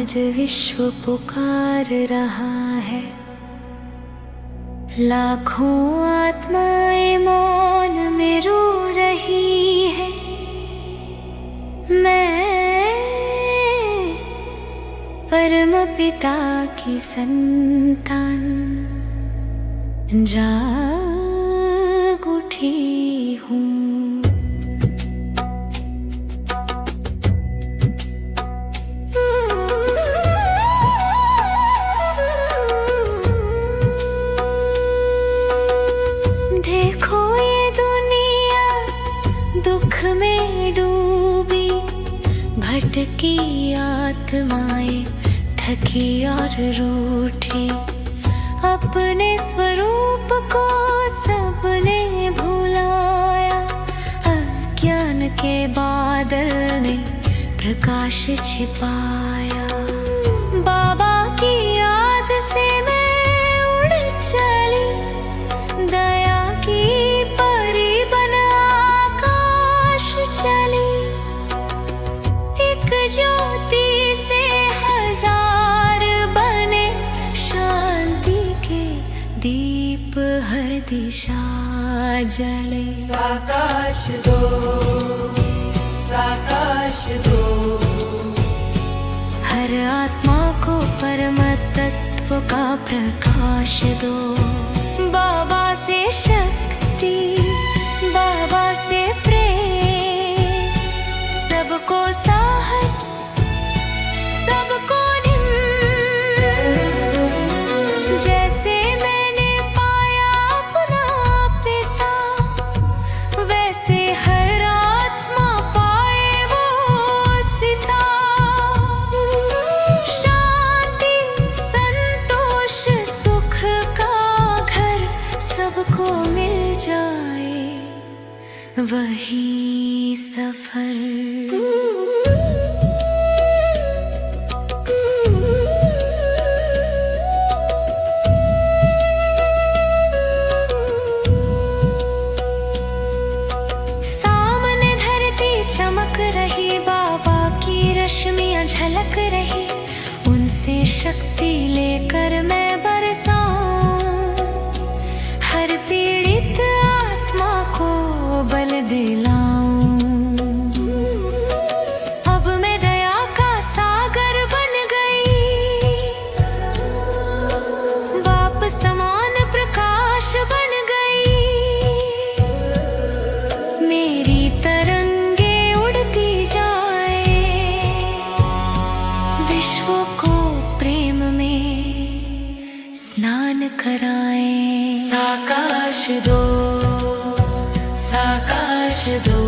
आज विश्व पुकार रहा है, लाखों आत्माएं मौन में रो रही है। मैं परम पिता की संतान जाग उठी हूँ। देखो ये दुनिया दुख में डूबी, भटकी आत्माएं थकी और रूठी। अपने स्वरूप को सबने भुलाया, अज्ञान के बादल ने प्रकाश छिपाया। बाबा की याद से मैं उड़ चली, दया की परी बन आकाश चली। एक ज्योति से हजार बने, शांति के दीप हर दिशा जले। साकाश दो, साकाश दो, हर आत्मा को परम तत्व का प्रकाश दो। बाबा से शक्ति, बाबा से प्रेम, सबको साहस, सबको जैसे मैंने पाया अपना पिता, वैसे हर आत्मा पाए वो सिता। शांति संतोष सुख का घर सबको मिल जाए, वही सफर। चमक रही बाबा की रश्मियां झलक रही, उनसे शक्ति लेकर मैं बरसाऊं। हर पीड़ित आत्मा को बल दिलाऊं। अब मैं दया का सागर बन गई, बाप समान प्रकाश बन गई। मेरी तरंग स्नान कराएं। साकाश दो, साकाश दो,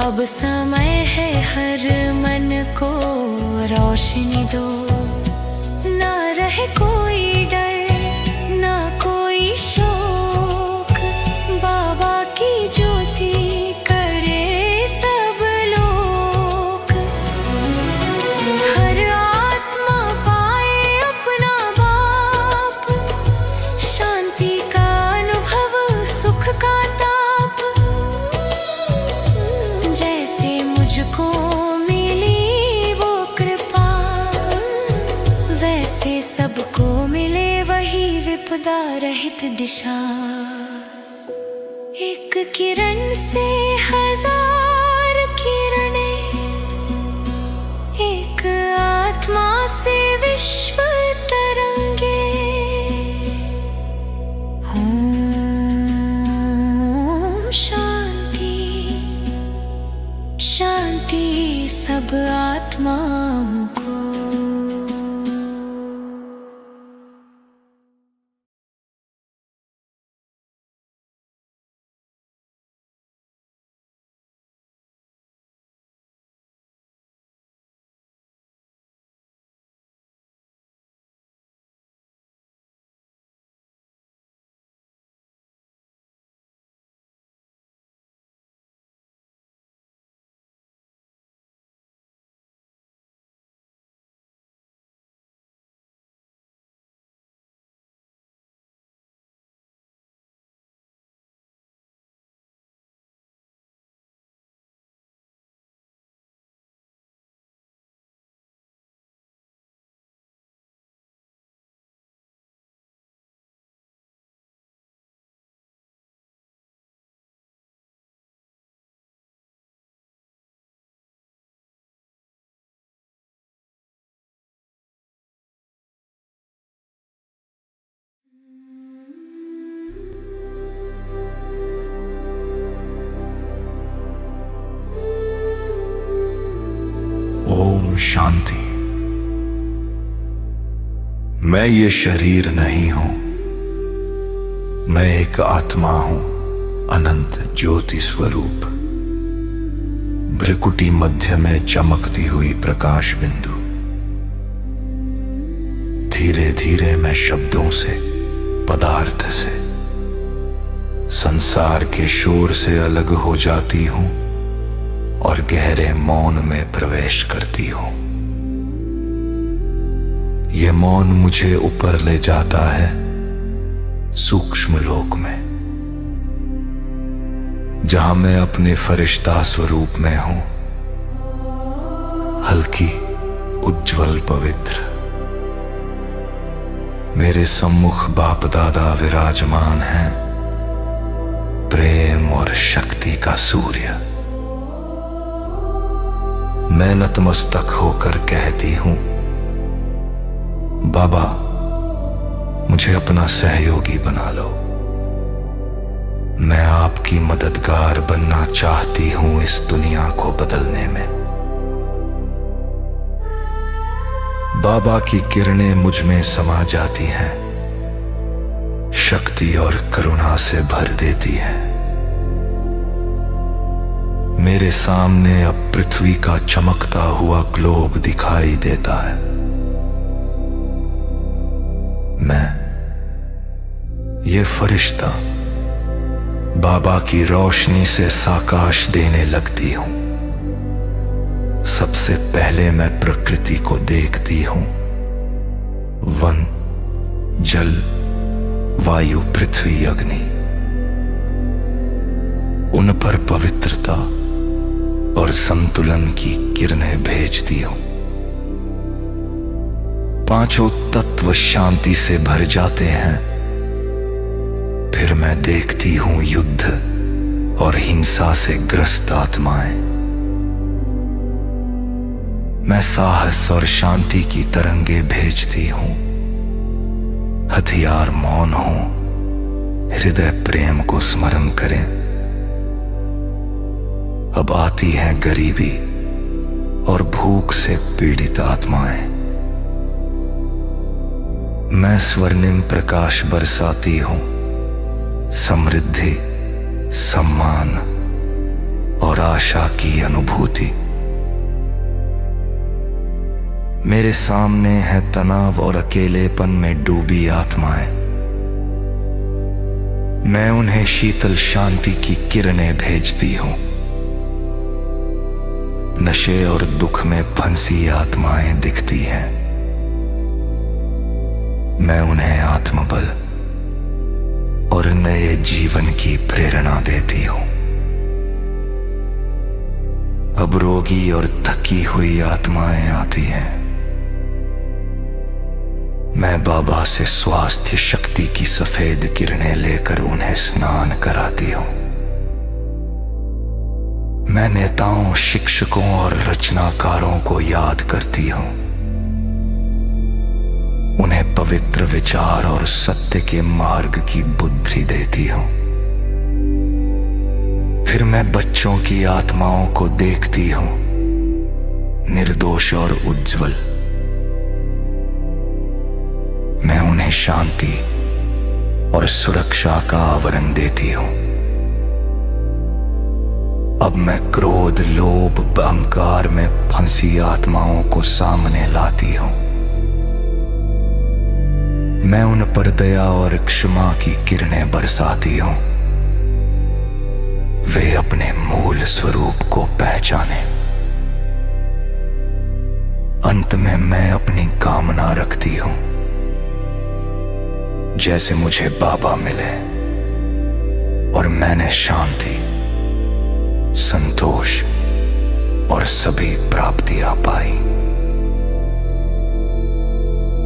अब समय है हर मन को रोशनी दो। ना रहे कोई डर, ना कोई शोक, बाबा की ज्योति करे सब लोग। हर आत्मा पाए अपना बाप, शांति का अनुभव सुख का ताप। जैसे मुझको मिली वो कृपा, वैसे सबको मिले वही विपदा रहित दिशा। एक किरण से हजार किरणें, एक आत्मा से विश्व तरंगे। ओम शांति, शांति सब आत्माओं को। शांति। मैं ये शरीर नहीं हूं, मैं एक आत्मा हूं, अनंत ज्योति स्वरूप। भ्रिकुटी मध्य में चमकती हुई प्रकाश बिंदु। धीरे धीरे मैं शब्दों से, पदार्थ से, संसार के शोर से अलग हो जाती हूं और गहरे मौन में प्रवेश करती हूं। ये मौन मुझे ऊपर ले जाता है, सूक्ष्म लोक में, जहां मैं अपने फरिश्ता स्वरूप में हूं, हल्की, उज्जवल, पवित्र। मेरे सम्मुख बाप दादा विराजमान हैं, प्रेम और शक्ति का सूर्य। मैं नतमस्तक होकर कहती हूं, बाबा मुझे अपना सहयोगी बना लो। मैं आपकी मददगार बनना चाहती हूं इस दुनिया को बदलने में। बाबा की किरणें मुझ में समा जाती हैं, शक्ति और करुणा से भर देती है। मेरे सामने अब पृथ्वी का चमकता हुआ ग्लोब दिखाई देता है। मैं, ये फरिश्ता, बाबा की रोशनी से साकाश देने लगती हूं। सबसे पहले मैं प्रकृति को देखती हूं। वन, जल, वायु, पृथ्वी, अग्नि, उन पर पवित्रता और संतुलन की किरणें भेजती हूं। पांचों तत्व शांति से भर जाते हैं। फिर मैं देखती हूं युद्ध और हिंसा से ग्रस्त आत्माएं। मैं साहस और शांति की तरंगे भेजती हूं। हथियार मौन हो, हृदय प्रेम को स्मरण करें। अब आती है गरीबी और भूख से पीड़ित आत्माएं। मैं स्वर्णिम प्रकाश बरसाती हूं, समृद्धि, सम्मान और आशा की अनुभूति। मेरे सामने है तनाव और अकेलेपन में डूबी आत्माएं। मैं उन्हें शीतल शांति की किरणें भेजती हूं। नशे और दुख में फंसी आत्माएं दिखती हैं। मैं उन्हें आत्मबल और नए जीवन की प्रेरणा देती हूं। अब रोगी और थकी हुई आत्माएं आती हैं। मैं बाबा से स्वास्थ्य शक्ति की सफेद किरणें लेकर उन्हें स्नान कराती हूं। मैं नेताओं, शिक्षकों और रचनाकारों को याद करती हूं। उन्हें पवित्र विचार और सत्य के मार्ग की बुद्धि देती हूं। फिर मैं बच्चों की आत्माओं को देखती हूं, निर्दोष और उज्जवल। मैं उन्हें शांति और सुरक्षा का आवरण देती हूं। अब मैं क्रोध, लोभ, अहंकार में फंसी आत्माओं को सामने लाती हूं। मैं उन पर दया और क्षमा की किरणें बरसाती हूं। वे अपने मूल स्वरूप को पहचाने। अंत में मैं अपनी कामना रखती हूं, जैसे मुझे बाबा मिले और मैंने शांति, संतोष और सभी प्राप्तियां पाई,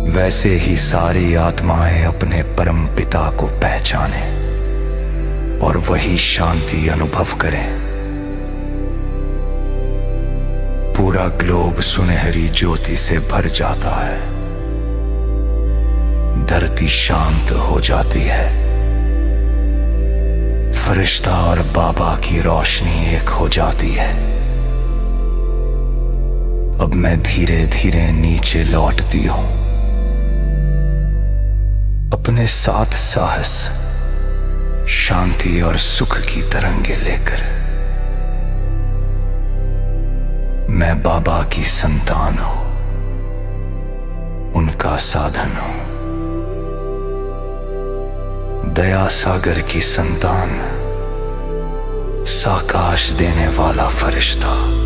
वैसे ही सारी आत्माएं अपने परम पिता को पहचाने और वही शांति अनुभव करें। पूरा ग्लोब सुनहरी ज्योति से भर जाता है। धरती शांत हो जाती है। फरिश्ता और बाबा की रोशनी एक हो जाती है। अब मैं धीरे धीरे नीचे लौटती हूं, अपने साथ साहस, शांति और सुख की तरंगे लेकर। मैं बाबा की संतान हूं, उनका साधन हूं, दया सागर की संतान, साकाश देने वाला फरिश्ता।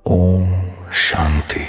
ओम शांति।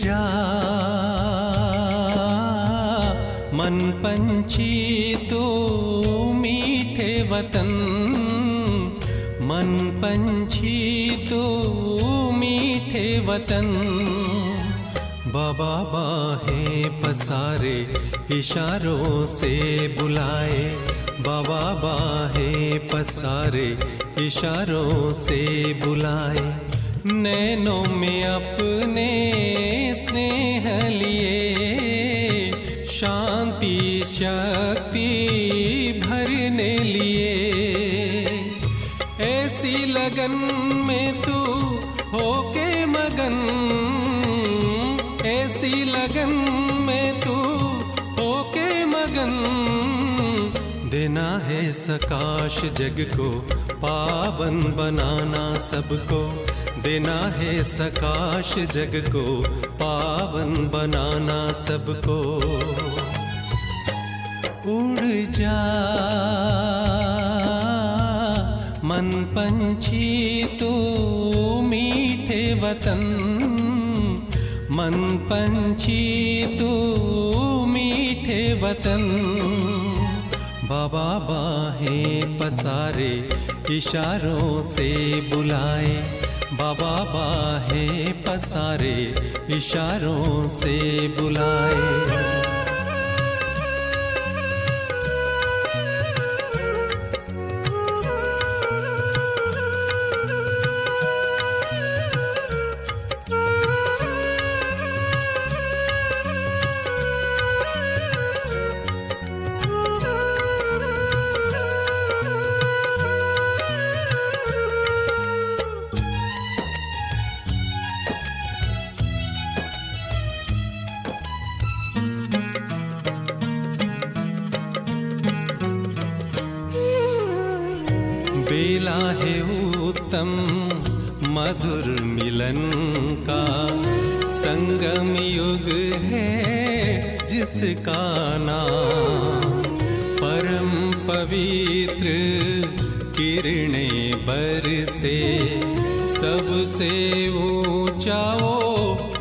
जा मन पंछी तो मीठे वतन, मन पंछी तो मीठे वतन। बाबा बाहें पसारे इशारों से बुलाए, बाबा बाहें पसारे इशारों से बुलाए। नैनों में अपने स्नेह लिए, शांति शक्ति भरने लिए। ऐसी लगन में तू होके मगन, ऐसी लगन में तू होके मगन। देना है सकाश जग को, पावन बनाना सबको। देना है सकाश जग को, पावन बनाना सबको। उड़ जा मन पंछी तो मीठे वतन, मन पंछी तो मीठे वतन। बाबा बाहें पसारे इशारों से बुलाए, बाबा बाहें पसारे इशारों से बुलाए। बेला है उत्तम मधुर मिलन का, संगम युग है जिसका नाम। परम पवित्र किरणें बरसे, सबसे ऊंचा वो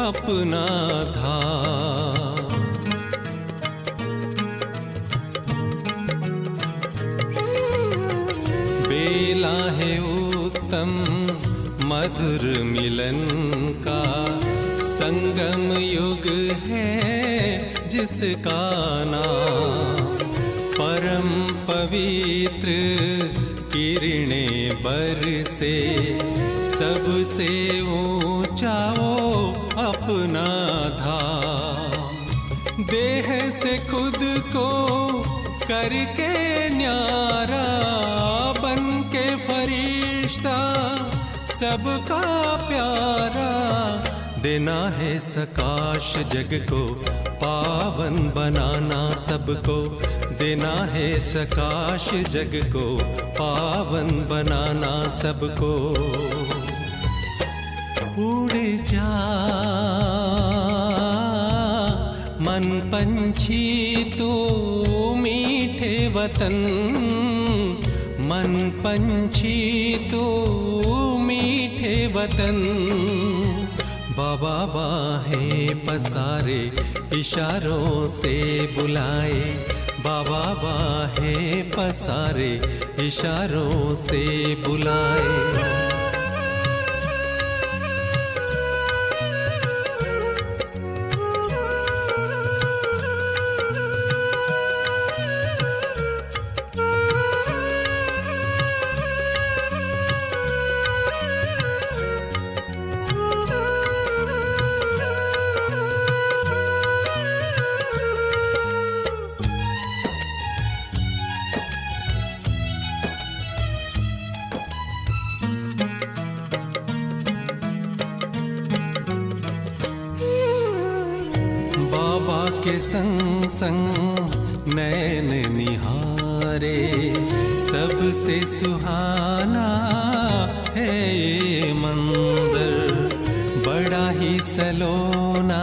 अपना धाम। बेला है उत्तम मधुर मिलन का, संगम युग है जिसका नाम। परम पवित्र किरणें बरसे, सबसे ऊंचा वो अपना धाम। देह से खुद को करके न्यारा, बन के फरिश्ता सबका प्यारा। देना है सकाश जग को, पावन बनाना सबको। देना है सकाश जग को, पावन बनाना सबको। उड़ जा मन पंछी तो मीठे वतन, मन पंछी तो मीठे वतन। बाबा बाहें पसारे इशारों से बुलाए, बाबा बाहें पसारे इशारों से बुलाए। बाबा के संग संग नैन निहारे, सबसे सुहाना है ये मंजर। बड़ा ही सलोना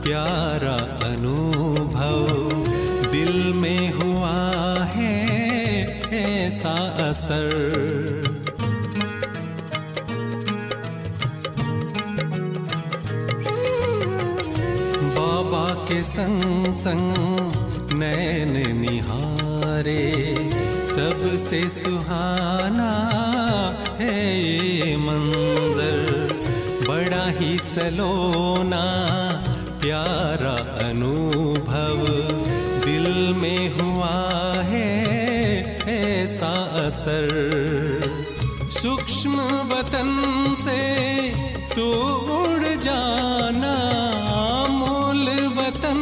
प्यारा अनुभव, दिल में हुआ है ऐसा असर। के संग संग नैन निहारे, सबसे सुहाना है ये मंजर, बड़ा ही सलोना प्यारा अनुभव, दिल में हुआ है ऐसा असर। सूक्ष्म वतन से तू उड़ जाना, मूल वतन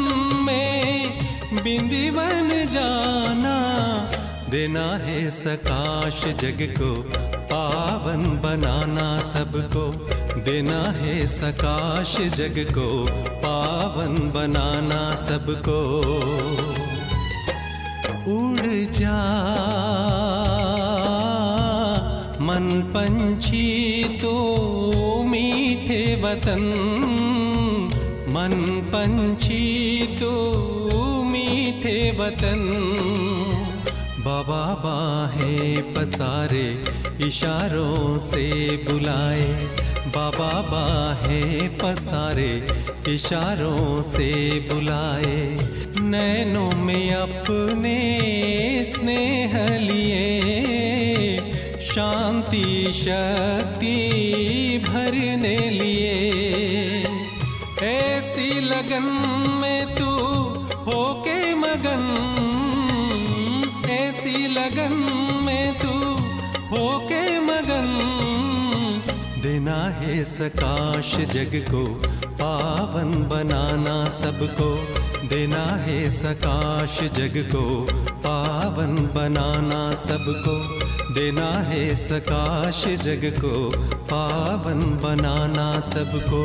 में बिंदी बन जाना, देना है सकाश जग को, पावन बनाना सबको, देना है सकाश जग को, पावन बनाना सबको। उड़ जा मन पंछी तो मीठे वतन, मन पंछी तो मीठे वतन, बाबा बाहें पसारे इशारों से बुलाए, बाबा बाहें पसारे इशारों से बुलाए, नैनों में अपने स्नेह लिए, शांति शक्ति भरने लिए। ऐसी लगन में तू होके मगन, ऐसी लगन में तू होके मगन, देना है सकाश जग को, पावन बनाना सबको, देना है सकाश जग को, पावन बनाना सबको, देना है सकाश जग को, पावन बनाना सबको।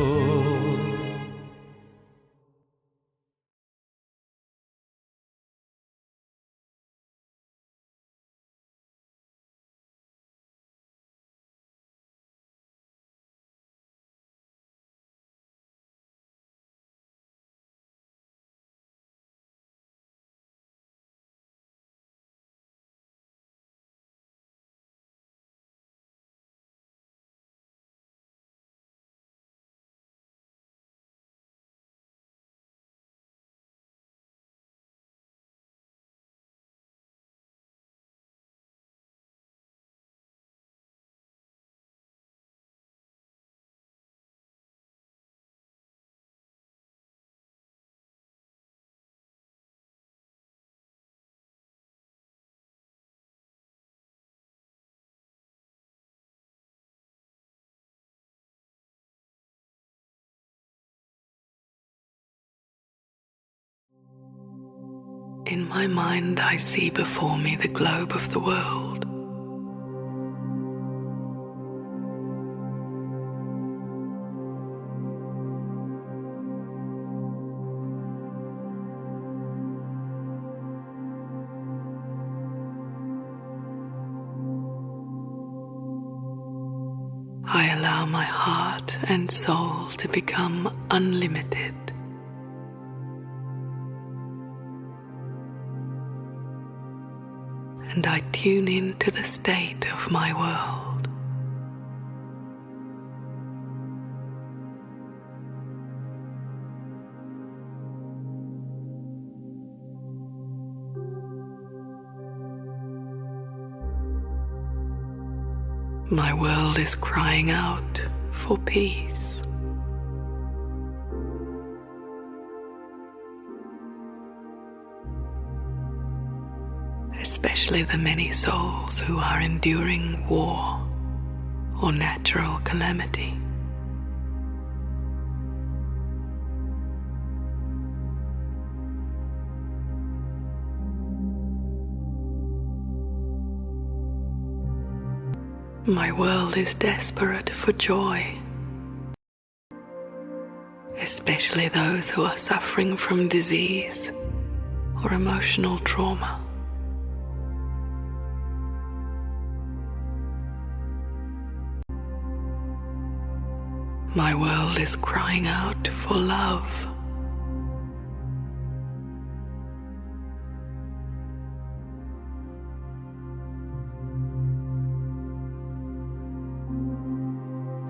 In my mind, I see before me the globe of the world. I allow my heart and soul to become unlimited. And I tune into the state of my world. My world is crying out for peace. Especially the many souls who are enduring war or natural calamity. My world is desperate for joy, especially those who are suffering from disease or emotional trauma. My world is crying out for love.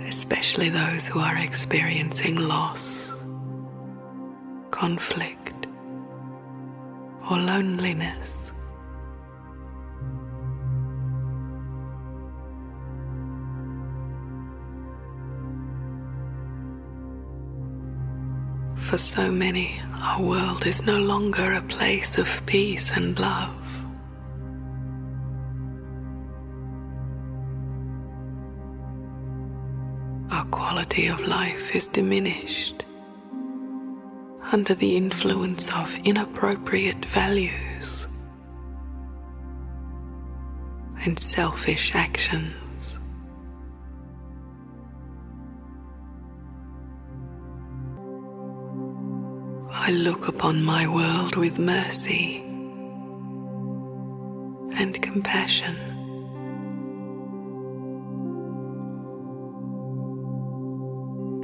Especially those who are experiencing loss, conflict, or loneliness. For so many, our world is no longer a place of peace and love. Our quality of life is diminished under the influence of inappropriate values and selfish actions. I look upon my world with mercy and compassion.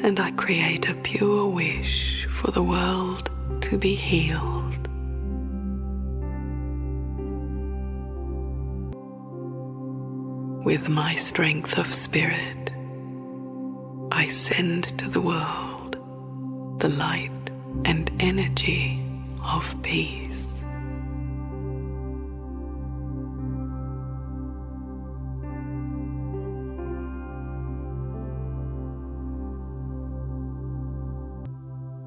And I create a pure wish for the world to be healed. With my strength of spirit, I send to the world the light and energy of peace.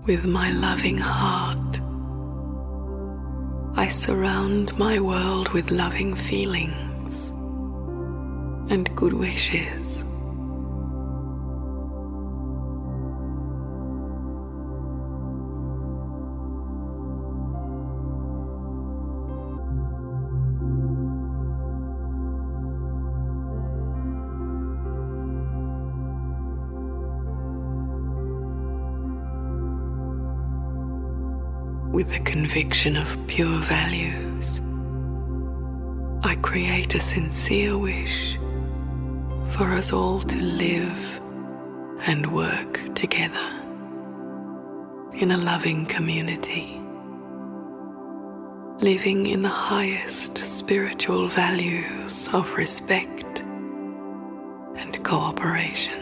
With my loving heart, I surround my world with loving feelings and good wishes. With the conviction of pure values, I create a sincere wish for us all to live and work together in a loving community, living in the highest spiritual values of respect and cooperation.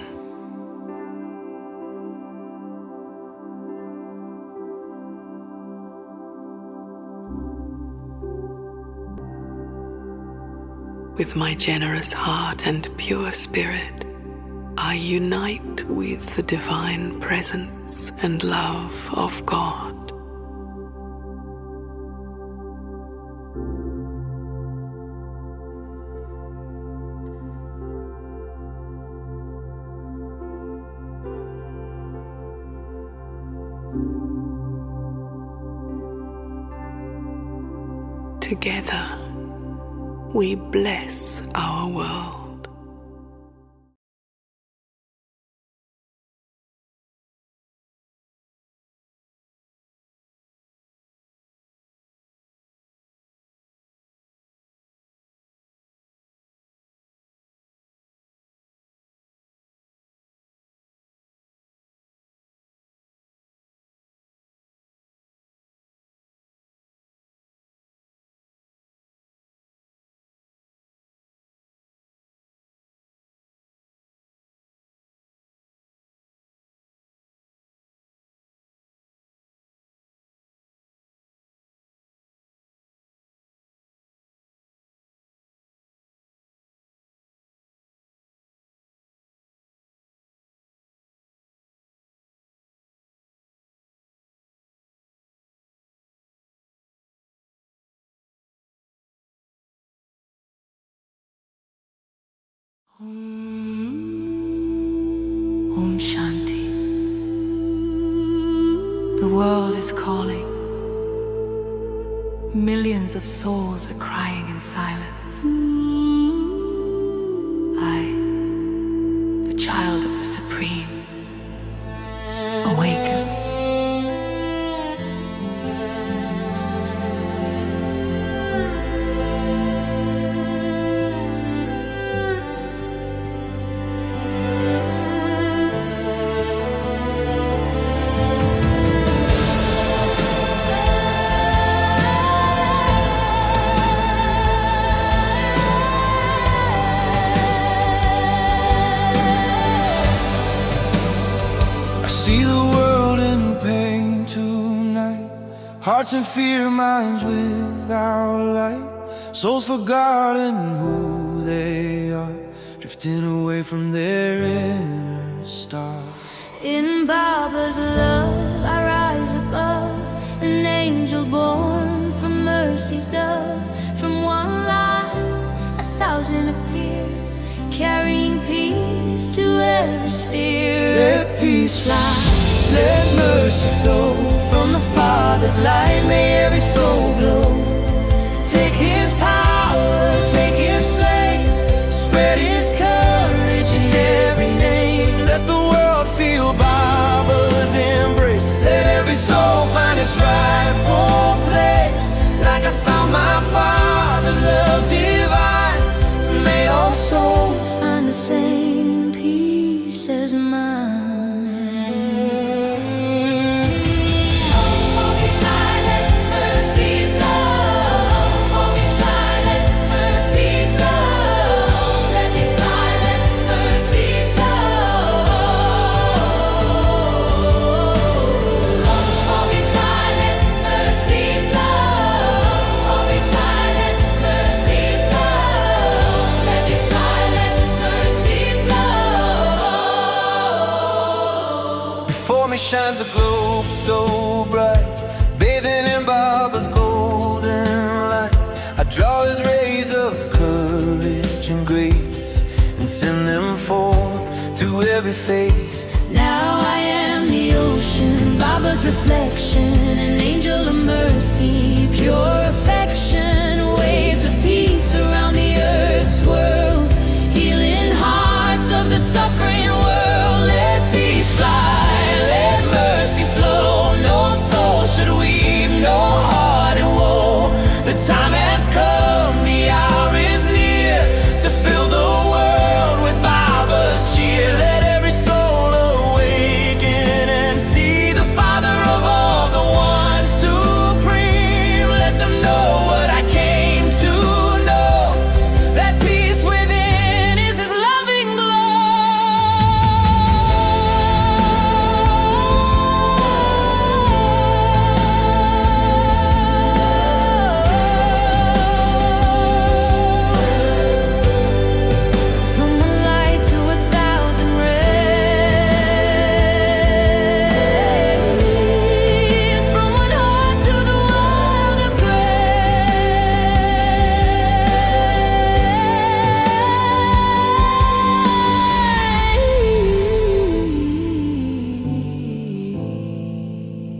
With my generous heart and pure spirit, I unite with the divine presence and love of God. Together, we bless our world. Om Shanti. The world is calling. Millions of souls are crying in silence. I, the child of the Supreme, awaken. Hearts in fear, minds without light, souls forgotten who they are, drifting away from their inner star. In Baba's love, I rise above, an angel born from mercy's dove. From one life, 1,000 appear, carrying peace to every sphere. Let peace fly, let mercy flow From the Father's light, may every soul glow. Take His power, take His flame, spread His courage in every name. Let the world feel Baba's embrace. Let every soul find its rightful place. Like I found my Father's love divine, may all souls Find the same peace as mine. Before me shines a globe so bright, bathing in Baba's golden light. I draw His rays of courage and grace and send them forth to every face. Now I am the ocean, Baba's reflection, an angel of mercy, pure affection, waves of peace around the earth's swirl, healing hearts of the suffering world. Let peace fly, let mercy flow, no soul should weep, no heart in woe. The time has come, the hour is near, to fill the world with Baba's cheer. Let every soul awaken and see the Father of all, the one supreme. Let them know what I came to know, that peace within is His loving From one light to 1,000 rays, from one heart to the world of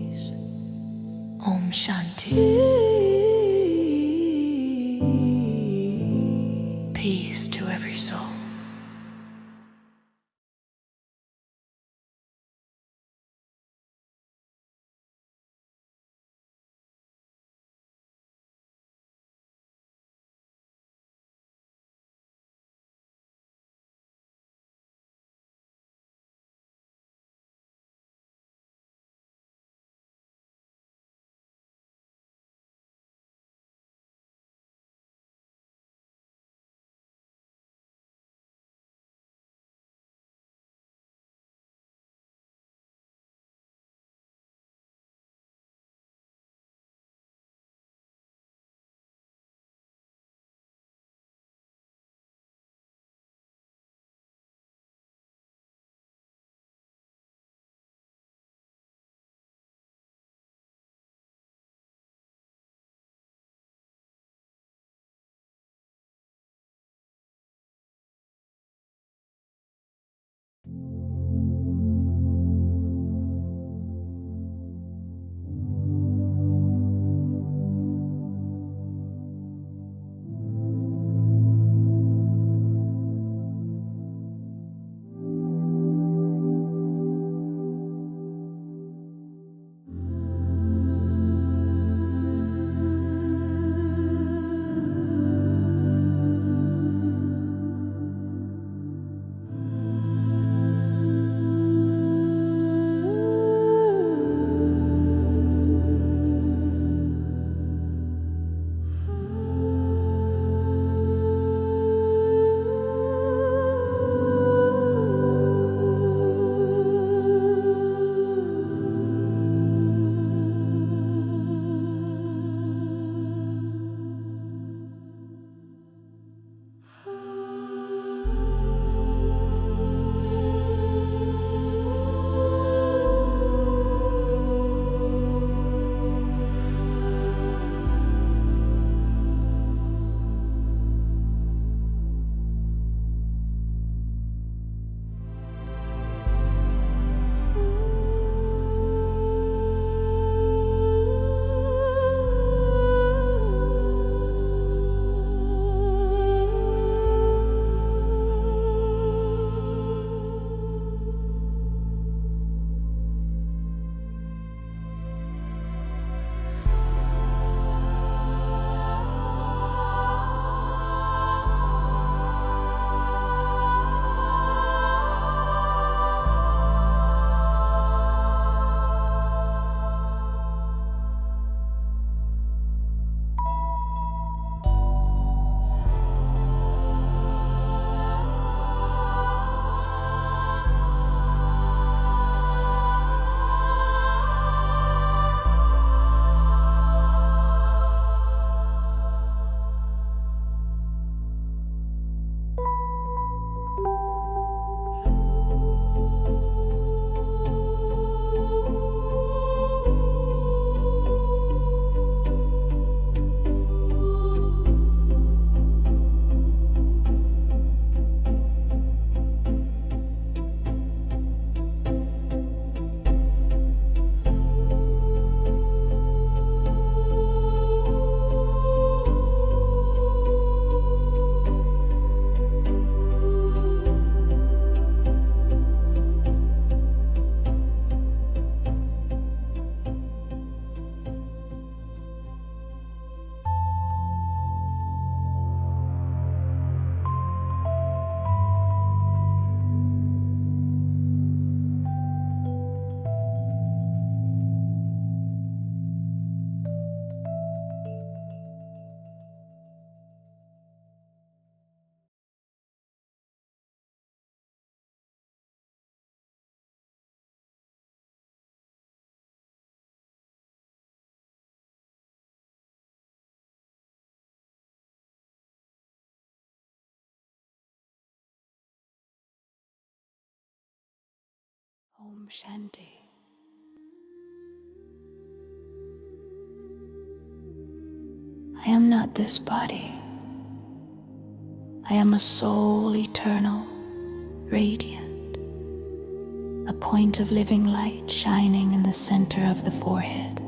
grace. Om Shanti. Peace to every soul. Om Shanti. I am not this body. I am a soul eternal, radiant, a point of living light shining in the center of the forehead.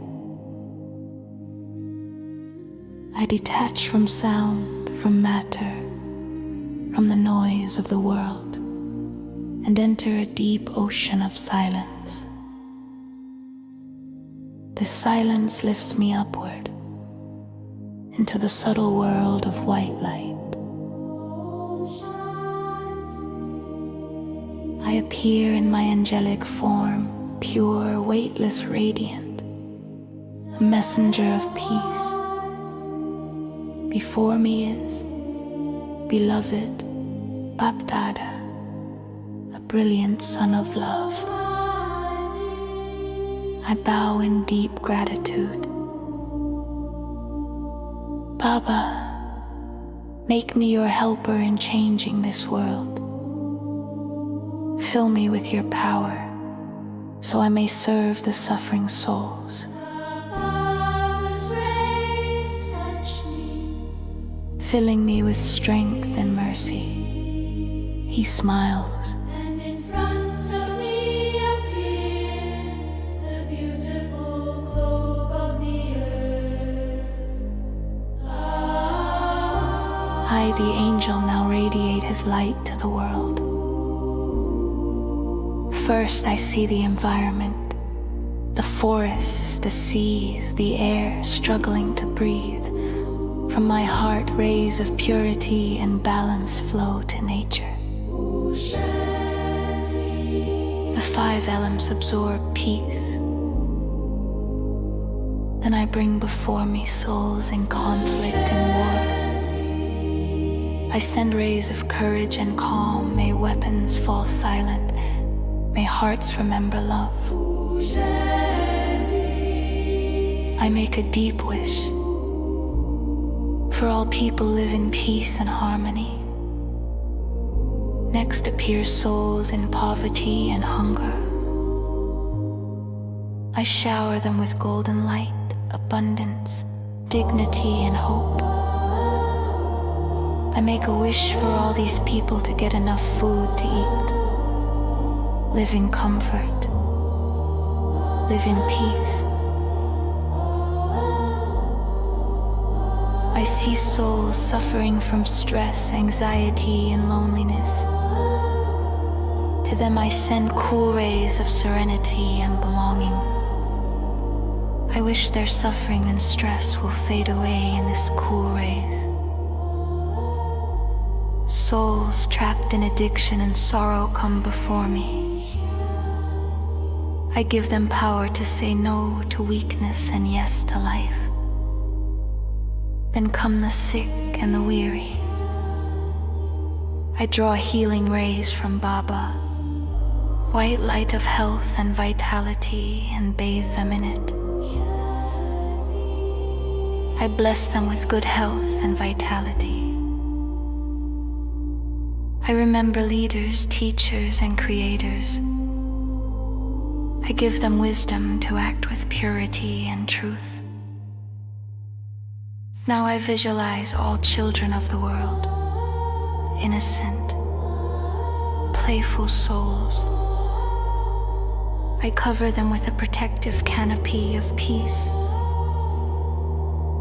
I detach from sound, from matter, from the noise of the world, and enter a deep ocean of silence. This silence lifts me upward into the subtle world of white light. I appear in my angelic form, pure, weightless, radiant, a messenger of peace. Before me is beloved Bapdada, a brilliant son of love. I bow in deep gratitude. Baba, make me your helper in changing this world. Fill me with your power, so I may serve the suffering souls. Filling me with strength and mercy, he smiles. And in front of me appears the beautiful globe of the earth. I, the angel, now radiate his light to the world. First, I see the environment, the forests, the seas, the air struggling to breathe. From my heart, rays of purity and balance flow to nature. The 5 elements absorb peace. Then I bring before me souls in conflict and war. I send rays of courage and calm. May weapons fall silent. May hearts remember love. I make a deep wish. For all people live in peace and harmony. Next appear souls in poverty and hunger. I shower them with golden light, abundance, dignity, and hope. I make a wish for all these people to get enough food to eat. Live in comfort. Live in peace. I see souls suffering from stress, anxiety, and loneliness. To them I send cool rays of serenity and belonging. I wish their suffering and stress will fade away in this cool rays. Souls trapped in addiction and sorrow come before me. I give them power to say no to weakness and yes to life. Then come the sick and the weary. I draw healing rays from Baba, white light of health and vitality, and bathe them in it. I bless them with good health and vitality. I remember leaders, teachers, and creators. I give them wisdom to act with purity and truth. Now I visualize all children of the world, innocent, playful souls. I cover them with a protective canopy of peace.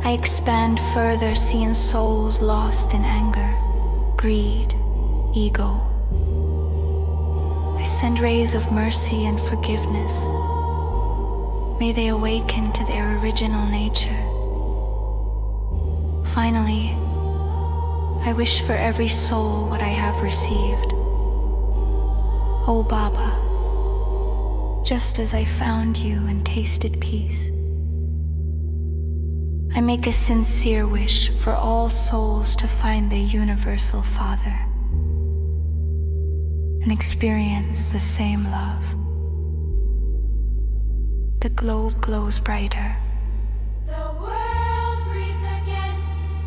I expand further, seeing souls lost in anger, greed, ego. I send rays of mercy and forgiveness. May they awaken to their original nature. Finally, I wish for every soul what I have received. O Baba, just as I found you and tasted peace, I make a sincere wish for all souls to find the Universal Father and experience the same love. The globe glows brighter. The world breathes again.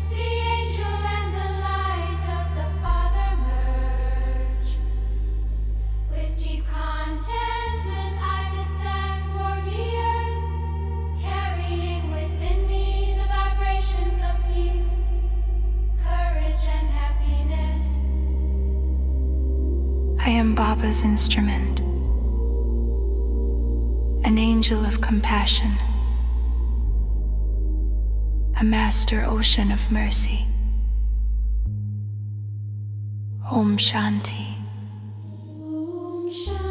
The angel and the light of the Father merge with deep contentment. I am Baba's instrument, an angel of compassion, a master ocean of mercy. Om Shanti. Om Shanti.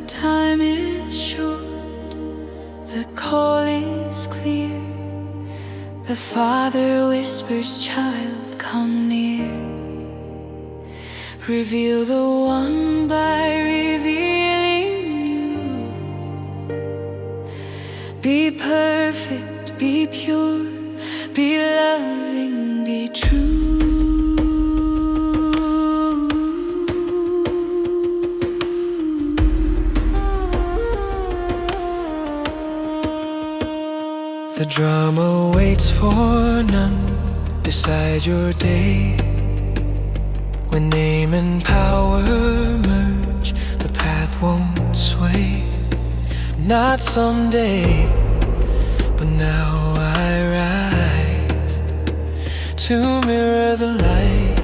time is short, the call is clear. The Father whispers, child, come near. Reveal the one by revealing you. Be perfect, be pure, be loving, be true. The drama waits for none. Decide your day. When name and power merge, the path won't sway. Not someday, but now I rise to mirror the light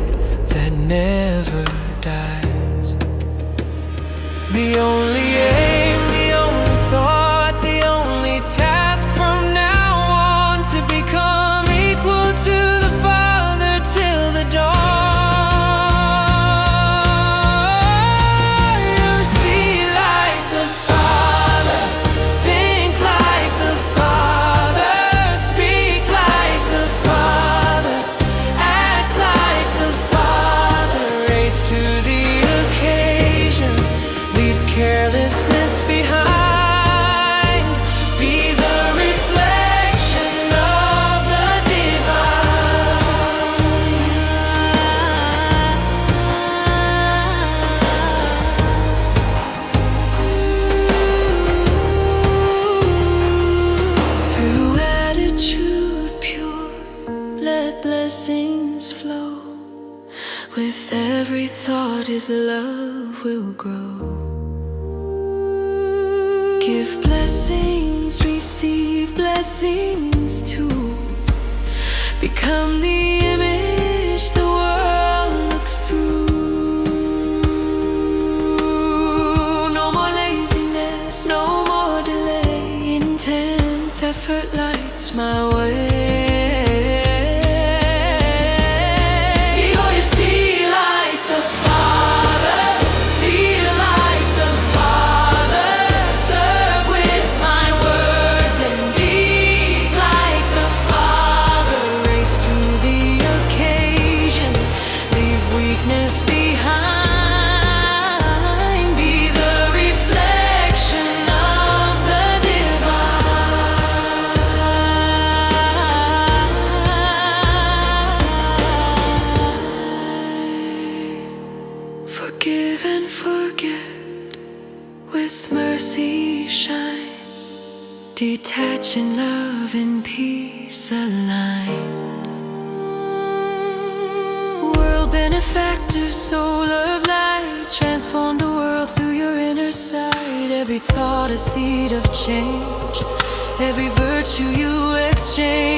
that never dies. The only aim, the only thought, the only task from now on, to become equal to the Father till the dawn. Carelessness behind, be the reflection of the divine. Through attitude pure, let blessings flow. With every thought His love will grow. Give blessings, receive blessings too. Become the image the world looks through. No more laziness, no more delay. Intense effort lights my way. Forgive and forget, with mercy shine. Detach in love and peace align. World benefactor, soul of light, transform the world through your inner sight. Every thought a seed of change, every virtue you exchange.